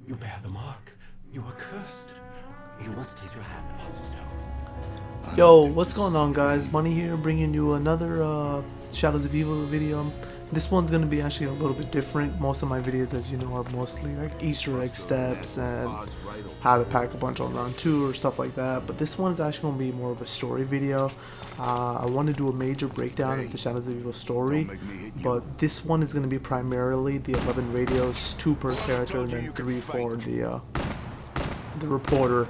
You bear the mark. You are cursed. You must place your hand upon the stone. Yo, what's going on, guys? Bunny here, bringing you another Shadows of Evil video. This one's gonna be actually a little bit different. Most of my videos, as you know, are mostly like Easter egg steps and how to pack a bunch on round 2 or stuff like that. But this one is actually gonna be more of a story video. I want to do a major breakdown of the Shadows of Evil story, but this one is gonna be primarily the 11 radios, 2 per character, and then 3 for the reporter.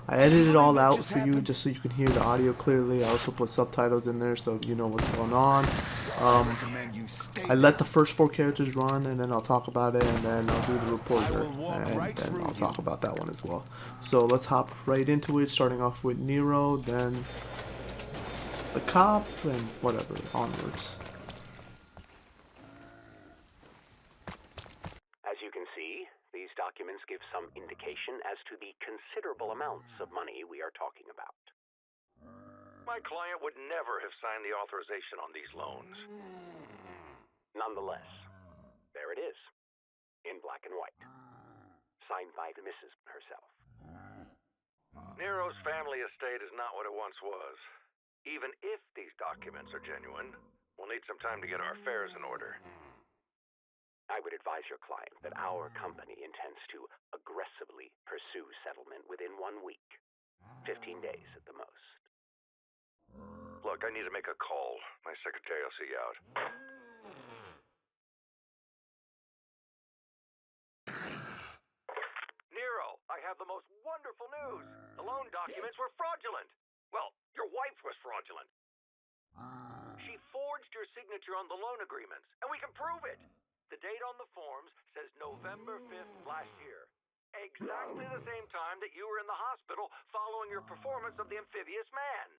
I edited it all out for you just so you can hear the audio clearly. I also put subtitles in there so you know what's going on. I let the first 4 characters run, and then I'll talk about it, and then I'll do the reporter, and then I'll talk about that one as well. So let's hop right into it, starting off with Nero, then the cop, and whatever, onwards. As you can see, these documents give some indication as to the considerable amounts of money we are talking about. My client would never have signed the authorization on these loans. Nonetheless, there it is, in black and white, signed by the Mrs. herself. Nero's family estate is not what it once was. Even if these documents are genuine, we'll need some time to get our affairs in order. I would advise your client that our company intends to aggressively pursue settlement within 1 week, 15 days at the most. Look, I need to make a call. My secretary will see you out. Nero, I have the most wonderful news. The loan documents were fraudulent. Well, your wife was fraudulent. She forged your signature on the loan agreements, and we can prove it. The date on the forms says November 5th last year. Exactly the same time that you were in the hospital following your performance of the amphibious man.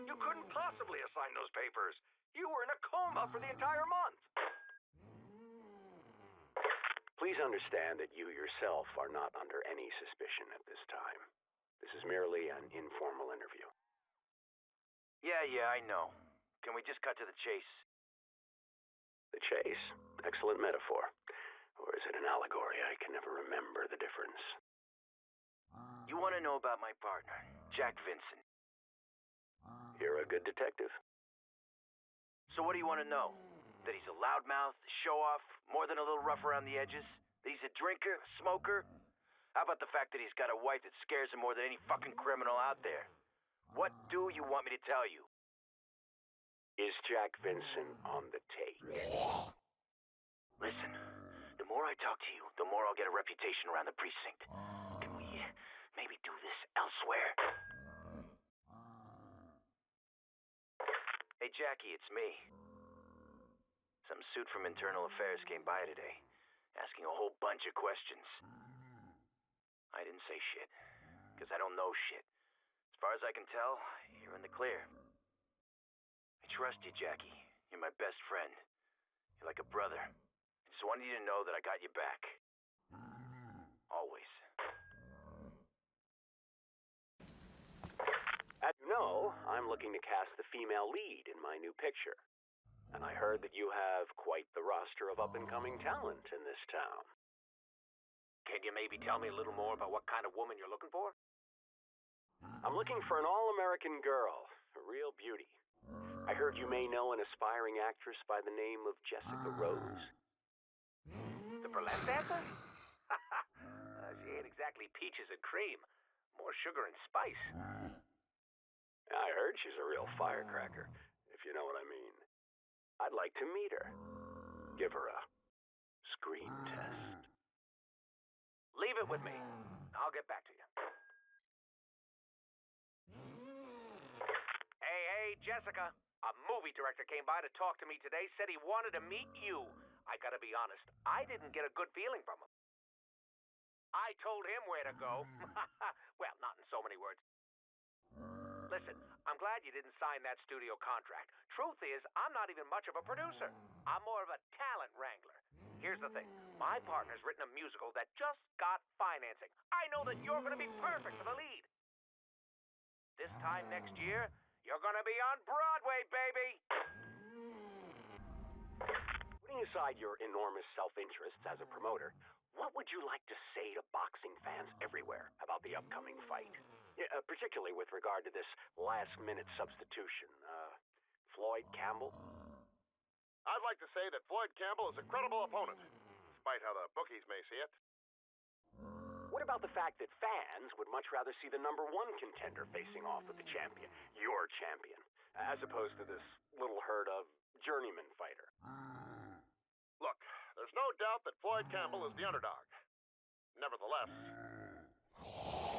You couldn't possibly have signed those papers. You were in a coma for the entire month. Please understand that you yourself are not under any suspicion at this time. This is merely an informal interview. Yeah, I know. Can we just cut to the chase? The chase? Excellent metaphor. Or is it an allegory? I can never remember the difference. You want to know about my partner, Jack Vincent. You're a good detective. So what do you want to know? That he's a loudmouth, show-off, more than a little rough around the edges? That he's a drinker, smoker? How about the fact that he's got a wife that scares him more than any fucking criminal out there? What do you want me to tell you? Is Jack Vincent on the take? Listen, the more I talk to you, the more I'll get a reputation around the precinct. Can we maybe do this elsewhere? Hey, Jackie, it's me. Some suit from Internal Affairs came by today, asking a whole bunch of questions. I didn't say shit, because I don't know shit. As far as I can tell, you're in the clear. I trust you, Jackie. You're my best friend. You're like a brother. I just wanted you to know that I got your back. Always. As you know, I'm looking to cast the female lead in my new picture. And I heard that you have quite the roster of up-and-coming talent in this town. Can you maybe tell me a little more about what kind of woman you're looking for? I'm looking for an all-American girl, a real beauty. I heard you may know an aspiring actress by the name of Jessica Rose. The burlesque dancer? She ain't exactly peaches and cream. More sugar and spice. I heard she's a real firecracker, if you know what I mean. I'd like to meet her. Give her a screen test. Leave it with me. I'll get back to you. Hey, Jessica. A movie director came by to talk to me today, said he wanted to meet you. I gotta be honest, I didn't get a good feeling from him. I told him where to go. Well, not in so many words. Listen, I'm glad you didn't sign that studio contract. Truth is, I'm not even much of a producer. I'm more of a talent wrangler. Here's the thing. My partner's written a musical that just got financing. I know that you're going to be perfect for the lead. This time next year, you're going to be on Broadway, baby! What do Putting aside your enormous self-interests as a promoter, what would you like to say to boxing fans everywhere about the upcoming fight? Yeah, particularly with regard to this last-minute substitution. Floyd Campbell? I'd like to say that Floyd Campbell is a credible opponent, despite how the bookies may see it. What about the fact that fans would much rather see the #1 contender facing off with the champion, your champion, as opposed to this little herd of journeyman fighter? Look, there's no doubt that Floyd Campbell is the underdog. Nevertheless,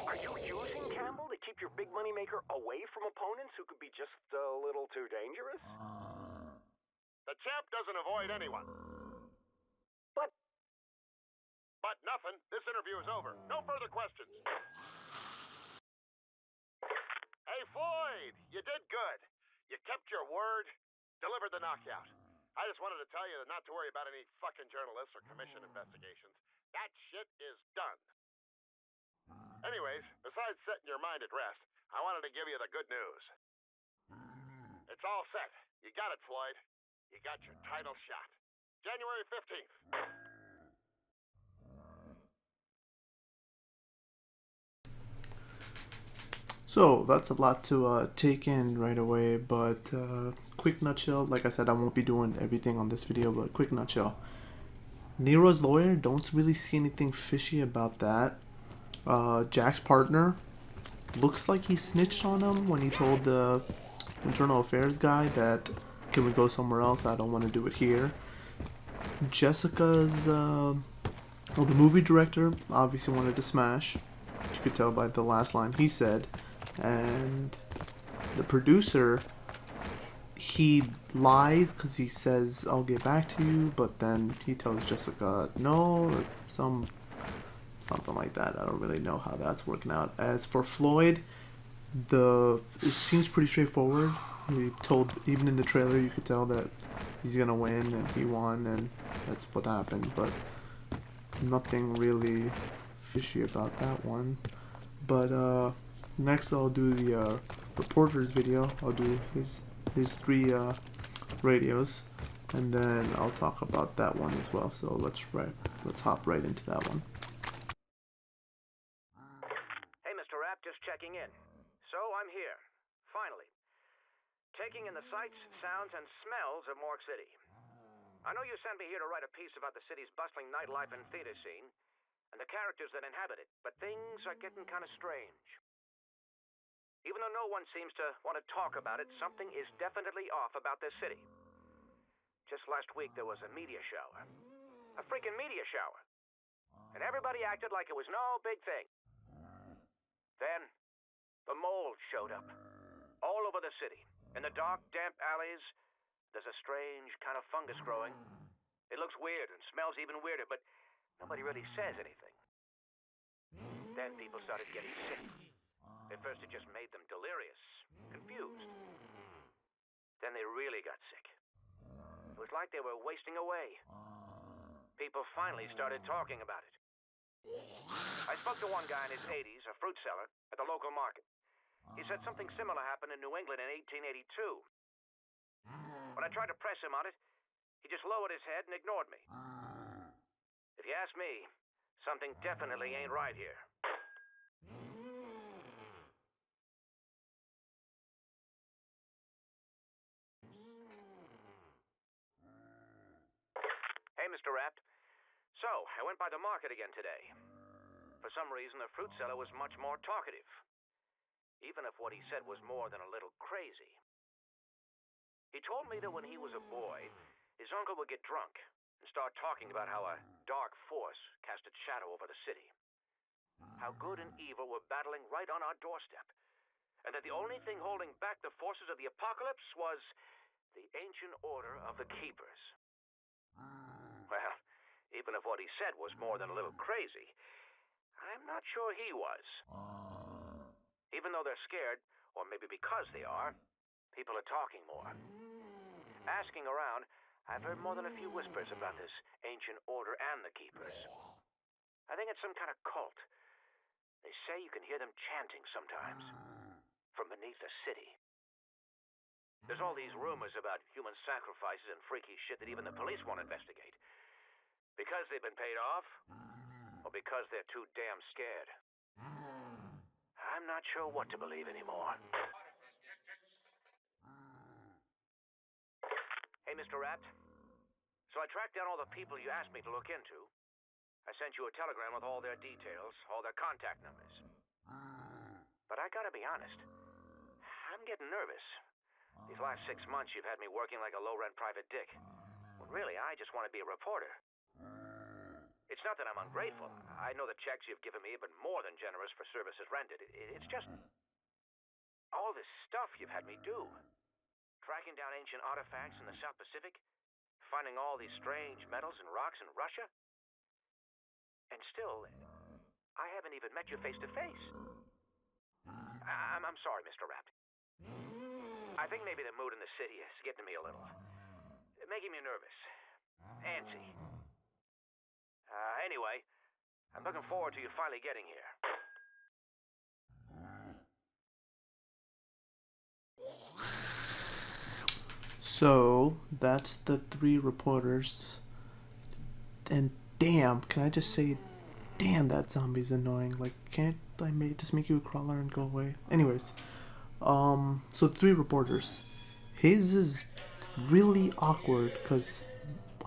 Are you using Campbell to keep your big money maker away from opponents who could be just a little too dangerous? the champ doesn't avoid anyone. But But nothing. This interview is over. No further questions. Hey, Floyd, you did good. You kept your word, delivered the knockout. I just wanted to tell you not to worry about any fucking journalists or commission investigations. That shit is done. Anyways, besides setting your mind at rest, I wanted to give you the good news. It's all set. You got it, Floyd. You got your title shot. January 15th. So that's a lot to take in right away, but quick nutshell. Like I said, I won't be doing everything on this video, but quick nutshell. Nero's lawyer, don't really see anything fishy about that. Jack's partner, looks like he snitched on him when he told the internal affairs guy that, can we go somewhere else? I don't want to do it here. Jessica's, well, the movie director obviously wanted to smash. You could tell by the last line he said. And the producer, he lies because he says, I'll get back to you, but then he tells Jessica no, or something like that. I don't really know how that's working out. As for Floyd, it seems pretty straightforward. He told, even in the trailer, you could tell that he's gonna win, and he won, and that's what happened. But nothing really fishy about that one. But next I'll do the reporter's video. I'll do his 3 radios, and then I'll talk about that one as well. So let's hop right into that one. Hey, Mr. Rapp, just checking in. So I'm here, finally, taking in the sights, sounds, and smells of Morgue City. I know you sent me here to write a piece about the city's bustling nightlife and theater scene, and the characters that inhabit it, but things are getting kind of strange. Even though no one seems to want to talk about it, something is definitely off about this city. Just last week there was a media shower. A freaking media shower. And everybody acted like it was no big thing. Then, the mold showed up. All over the city. In the dark, damp alleys, there's a strange kind of fungus growing. It looks weird and smells even weirder, but nobody really says anything. Then people started getting sick. At first it just made them delirious, confused. Then they really got sick. It was like they were wasting away. People finally started talking about it. I spoke to one guy in his 80s, a fruit seller, at the local market. He said something similar happened in New England in 1882. When I tried to press him on it, he just lowered his head and ignored me. If you ask me, something definitely ain't right here. Hey, Mr. Rapp. So, I went by the market again today. For some reason, the fruit seller was much more talkative. Even if what he said was more than a little crazy. He told me that when he was a boy, his uncle would get drunk and start talking about how a dark force cast its shadow over the city. How good and evil were battling right on our doorstep. And that the only thing holding back the forces of the apocalypse was the ancient order of the Keepers. Well, even if what he said was more than a little crazy, I'm not sure he was. Even though they're scared, or maybe because they are, people are talking more. Asking around, I've heard more than a few whispers about this ancient order and the Keepers. I think it's some kind of cult. They say you can hear them chanting sometimes from beneath the city. There's all these rumors about human sacrifices and freaky shit that even the police won't investigate. Because they've been paid off, or because they're too damn scared. I'm not sure what to believe anymore. Hey, Mr. Rapt. So I tracked down all the people you asked me to look into. I sent you a telegram with all their details, all their contact numbers. But I gotta be honest, I'm getting nervous. These last 6 months you've had me working like a low-rent private dick. When really, I just want to be a reporter. It's not that I'm ungrateful. I know the checks you've given me have been more than generous for services rendered. It's just all this stuff you've had me do. Tracking down ancient artifacts in the South Pacific, finding all these strange metals and rocks in Russia. And still, I haven't even met you face to face. I'm sorry, Mr. Rapt. I think maybe the mood in the city is getting to me a little. Making me nervous. Antsy. Anyway, I'm looking forward to you finally getting here. So that's the 3 reporters. And damn, can I just say, damn, that zombie's annoying. Like, can't I just make you a crawler and go away? Anyways, so 3 reporters. His is really awkward because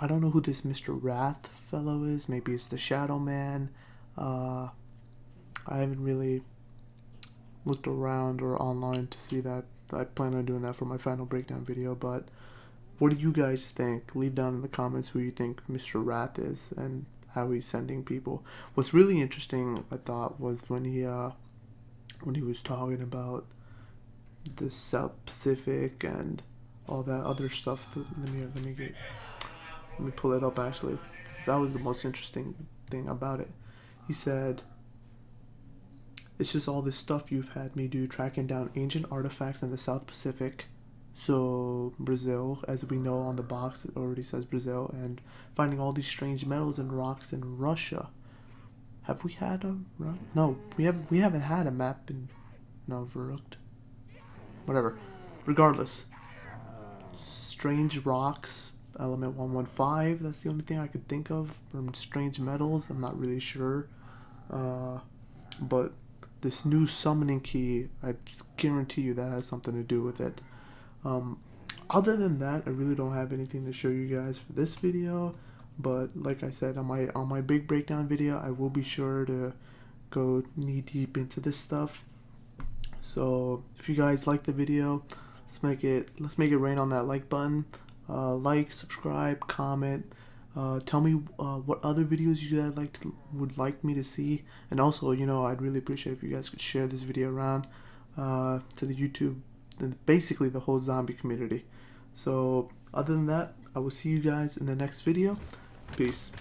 I don't know who this Mr. Wrath fellow is. Maybe it's the Shadow Man. I haven't really looked around or online to see that. I plan on doing that for my final breakdown video, but what do you guys think? Leave down in the comments who you think Mr. Wrath is and how he's sending people. What's really interesting, I thought, was when he was talking about the South Pacific and all that other stuff. Let me pull it up actually, 'cause that was the most interesting thing about it. He said, "It's just all this stuff you've had me do, tracking down ancient artifacts in the South Pacific." So Brazil, as we know on the box, it already says Brazil, and finding all these strange metals and rocks in Russia. Have we had a no? We haven't had a map in Verrucht. Whatever. Regardless, strange rocks, element 115. That's the only thing I could think of from strange metals. I'm not really sure, but this new summoning key, I guarantee you that has something to do with it. Other than that, I really don't have anything to show you guys for this video, but like I said, on my big breakdown video, I will be sure to go knee deep into this stuff. So if you guys like the video, let's make it rain on that like button. Like, subscribe, comment. Tell me what other videos you guys would like me to see, and also, I'd really appreciate if you guys could share this video around to the YouTube and basically the whole zombie community. So other than that, I will see you guys in the next video. Peace.